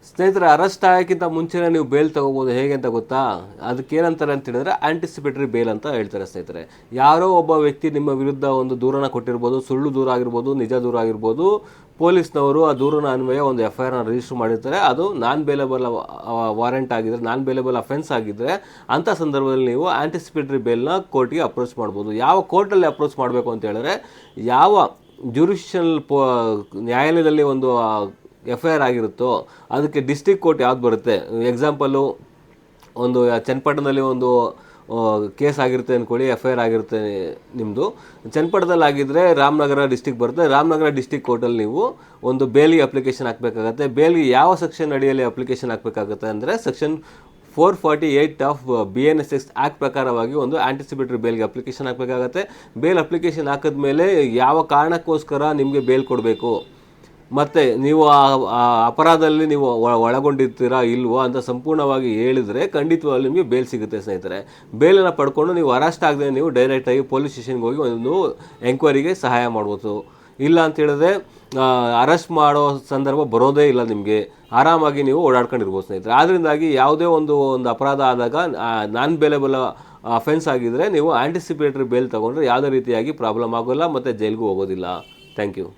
ಸ್ನೇಹಿತರೆ, ಅರೆಸ್ಟ್ ಆಗೋಕ್ಕಿಂತ ಮುಂಚೆನೇ ನೀವು ಬೇಲ್ ತೊಗೋಬೋದು. ಹೇಗೆ ಅಂತ ಗೊತ್ತಾ? ಅದಕ್ಕೆ ಏನಂತಾರೆ ಅಂತ ಹೇಳಿದ್ರೆ ಆಂಟಿಸಿಪೇಟರಿ ಬೇಲ್ ಅಂತ ಹೇಳ್ತಾರೆ ಸ್ನೇಹಿತರೆ. ಯಾರೋ ಒಬ್ಬ ವ್ಯಕ್ತಿ ನಿಮ್ಮ ವಿರುದ್ಧ ಒಂದು ದೂರನ್ನು ಕೊಟ್ಟಿರ್ಬೋದು, ಸುಳ್ಳು ದೂರ ಆಗಿರ್ಬೋದು, ನಿಜ ದೂರ ಆಗಿರ್ಬೋದು. ಪೊಲೀಸ್ನವರು ಆ ದೂರನ ಅನ್ವಯ ಒಂದು FIR ರಿಜಿಸ್ಟರ್ ಮಾಡಿರ್ತಾರೆ. ಅದು ನಾನ್ ಬೇಲೆಬಲ್ ವಾರೆಂಟ್ ಆಗಿದ್ರೆ, ನಾನ್ ಬೇಲೆಬಲ್ ಅಫೆನ್ಸ್ ಆಗಿದ್ದರೆ ಅಂಥ ಸಂದರ್ಭದಲ್ಲಿ ನೀವು ಆಂಟಿಸಿಪೇಟರಿ ಬೇಲ್ನ ಕೋರ್ಟ್ಗೆ ಅಪ್ರೋಚ್ ಮಾಡ್ಬೋದು. ಯಾವ ಕೋರ್ಟಲ್ಲಿ ಅಪ್ರೋಚ್ ಮಾಡಬೇಕು ಅಂತ ಹೇಳಿದ್ರೆ, ಯಾವ ಜ್ಯುರಿಡಿಷನಲ್ ನ್ಯಾಯಾಲಯದಲ್ಲಿ ಒಂದು FIR ಆಗಿರುತ್ತೋ ಅದಕ್ಕೆ ಡಿಸ್ಟ್ರಿಕ್ಟ್ ಕೋರ್ಟ್ ಯಾವ್ದು ಬರುತ್ತೆ. ಎಕ್ಸಾಂಪಲು, ಒಂದು ಚನ್ನಪಟ್ಟಣದಲ್ಲಿ ಒಂದು ಕೇಸ್ ಆಗಿರುತ್ತೆ ಅಂದ್ಕೊಳ್ಳಿ, FIR ಆಗಿರುತ್ತೆ ನಿಮ್ಮದು. ಚನ್ನಪಟ್ಟಣದಲ್ಲಿ ಆಗಿದ್ದರೆ ರಾಮನಗರ ಡಿಸ್ಟಿಕ್ ಬರುತ್ತೆ. ರಾಮನಗರ ಡಿಸ್ಟಿಕ್ ಕೋರ್ಟಲ್ಲಿ ನೀವು ಒಂದು ಬೇಲಿಗೆ ಅಪ್ಲಿಕೇಶನ್ ಹಾಕಬೇಕಾಗತ್ತೆ. ಬೇಲಿಗೆ ಯಾವ ಸೆಕ್ಷನ್ ಅಡಿಯಲ್ಲಿ ಅಪ್ಲಿಕೇಶನ್ ಹಾಕಬೇಕಾಗುತ್ತೆ ಅಂದರೆ ಸೆಕ್ಷನ್ 448 ಆಫ್ BNSS ಆ್ಯಕ್ಟ್ ಪ್ರಕಾರವಾಗಿ ಒಂದು ಆಂಟಿಸಿಪೇಟರಿ ಬೇಲ್ಗೆ ಅಪ್ಲಿಕೇಶನ್ ಹಾಕಬೇಕಾಗತ್ತೆ. ಬೇಲ್ ಅಪ್ಲಿಕೇಶನ್ ಹಾಕಿದ್ಮೇಲೆ ಯಾವ ಕಾರಣಕ್ಕೋಸ್ಕರ ನಿಮಗೆ ಬೇಲ್ ಕೊಡಬೇಕು, ಮತ್ತು ನೀವು ಆ ಅಪರಾಧದಲ್ಲಿ ನೀವು ಒಳಗೊಂಡಿರ್ತೀರಾ ಇಲ್ವೋ ಅಂತ ಸಂಪೂರ್ಣವಾಗಿ ಹೇಳಿದರೆ ಖಂಡಿತವಾಗ್ಲೂ ನಿಮಗೆ ಬೇಲ್ ಸಿಗುತ್ತೆ ಸ್ನೇಹಿತರೆ. ಬೇಲನ್ನು ಪಡ್ಕೊಂಡು ನೀವು ಅರೆಸ್ಟ್ ಆಗದೆ ನೀವು ಡೈರೆಕ್ಟಾಗಿ ಪೊಲೀಸ್ ಸ್ಟೇಷನ್ಗೆ ಹೋಗಿ ಒಂದು ಎಂಕ್ವೈರಿಗೆ ಸಹಾಯ ಮಾಡ್ಬೋದು. ಇಲ್ಲ ಅಂತ ಹೇಳಿದ್ರೆ ಅರೆಸ್ಟ್ ಮಾಡೋ ಸಂದರ್ಭ ಬರೋದೇ ಇಲ್ಲ, ನಿಮಗೆ ಆರಾಮಾಗಿ ನೀವು ಓಡಾಡ್ಕೊಂಡಿರ್ಬೋದು ಸ್ನೇಹಿತರೆ. ಆದ್ದರಿಂದಾಗಿ ಯಾವುದೇ ಒಂದು ಅಪರಾಧ ಆದಾಗ ನಾನ್ ಬೇಲೆಬಲ್ ಅಫೆನ್ಸ್ ಆಗಿದ್ದರೆ ನೀವು ಆಂಟಿಸಿಪೇಟರಿ ಬೇಲ್ ತೊಗೊಂಡ್ರೆ ಯಾವುದೇ ರೀತಿಯಾಗಿ ಪ್ರಾಬ್ಲಮ್ ಆಗೋಲ್ಲ ಮತ್ತು ಜೈಲಿಗೂ ಹೋಗೋದಿಲ್ಲ. Thank you.